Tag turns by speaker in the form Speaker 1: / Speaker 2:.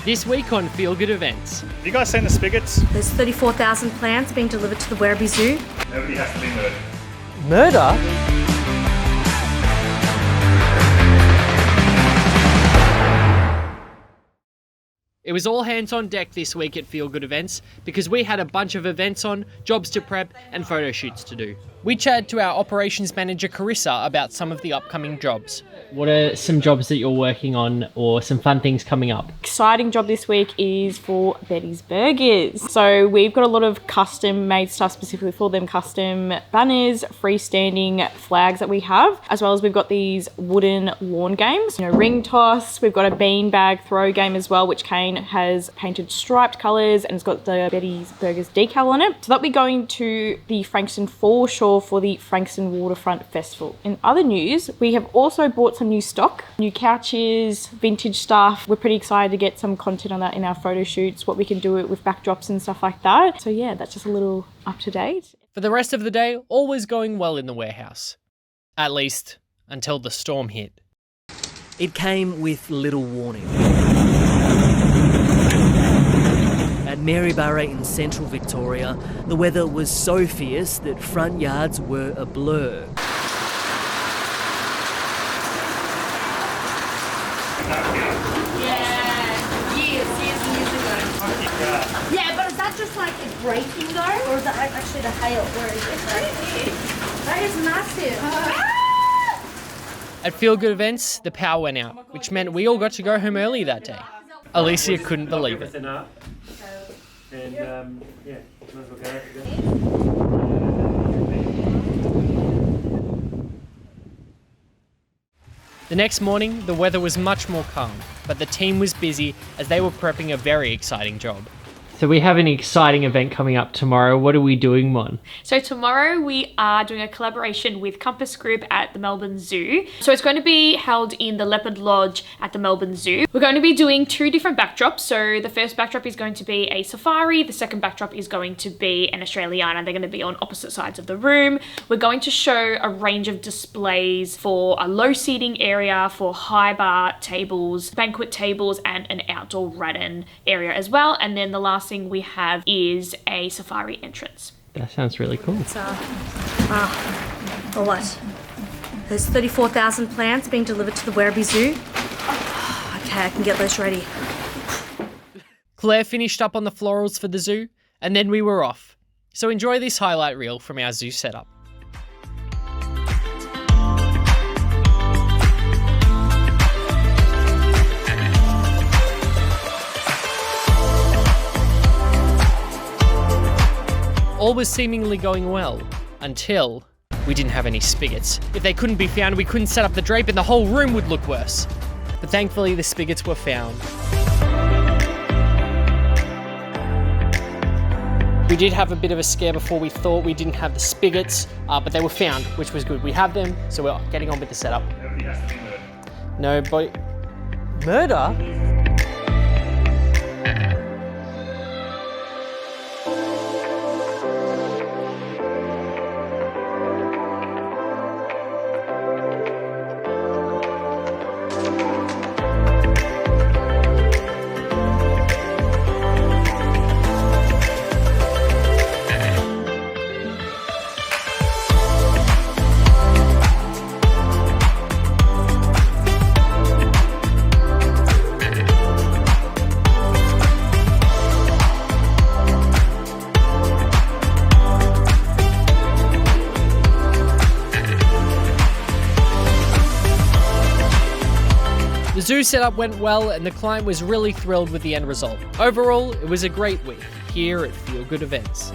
Speaker 1: This week on Feel Good Events.
Speaker 2: Have you guys seen the spigots?
Speaker 3: There's 34,000 plants being delivered to the Werribee Zoo.
Speaker 2: Nobody has to be murdered.
Speaker 1: Murder? It was all hands on deck this week at Feel Good Events because we had a bunch of events on, jobs to prep and photo shoots to do. We chatted to our operations manager Carissa about some of the upcoming jobs. What are some jobs that you're working on or some fun things coming up?
Speaker 4: Exciting job this week is for Betty's Burgers. So we've got a lot of custom made stuff specifically for them, custom banners, freestanding flags that we have, as well as we've got these wooden lawn games, ring toss. We've got a beanbag throw game as well, which Kane has painted striped colours and it's got the Betty's Burgers decal on it. So that'll be going to the Frankston foreshore for the Frankston Waterfront Festival. In other news, we have also bought some new stock, new couches, vintage stuff. We're pretty excited to get some content on that in our photo shoots, what we can do it with backdrops and stuff like that. So yeah, that's just a little up to date.
Speaker 1: For the rest of the day, all was going well in the warehouse. At least, until the storm hit.
Speaker 5: It came with little warning. At Maryborough in central Victoria, the weather was so fierce that front yards were a blur.
Speaker 3: Yeah, but is that just like it breaking though? Or is that actually the hail? Where is it? That is massive.
Speaker 1: At Feel Good Events, the power went out, which meant we all got to go home early that day. Alicia couldn't believe it. The next morning, the weather was much more calm, but the team was busy as they were prepping a very exciting job. So we have an exciting event coming up tomorrow. What are we doing, Mon?
Speaker 4: So tomorrow we are doing a collaboration with Compass Group at the Melbourne Zoo. So it's going to be held in the Leopard Lodge at the Melbourne Zoo. We're going to be doing two different backdrops. So the first backdrop is going to be a safari. The second backdrop is going to be an Australiana. They're going to be on opposite sides of the room. We're going to show a range of displays for a low seating area, for high bar tables, banquet tables, and an outdoor rattan area as well. And then the last thing we have is a safari entrance.
Speaker 1: That sounds really cool.
Speaker 3: What? There's 34,000 plants being delivered to the Werribee Zoo. Okay, I can get those ready.
Speaker 1: Claire finished up on the florals for the zoo, and then we were off. So enjoy this highlight reel from our zoo setup. All was seemingly going well, until we didn't have any spigots. If they couldn't be found, we couldn't set up the drape and the whole room would look worse. But thankfully the spigots were found. We did have a bit of a scare before we thought we didn't have the spigots, but they were found, which was good. We have them, so we're getting on with the setup.
Speaker 2: Nobody has to be murdered.
Speaker 1: No, but... Murder? The zoo setup went well and the client was really thrilled with the end result. Overall, it was a great week here at Feel Good Events.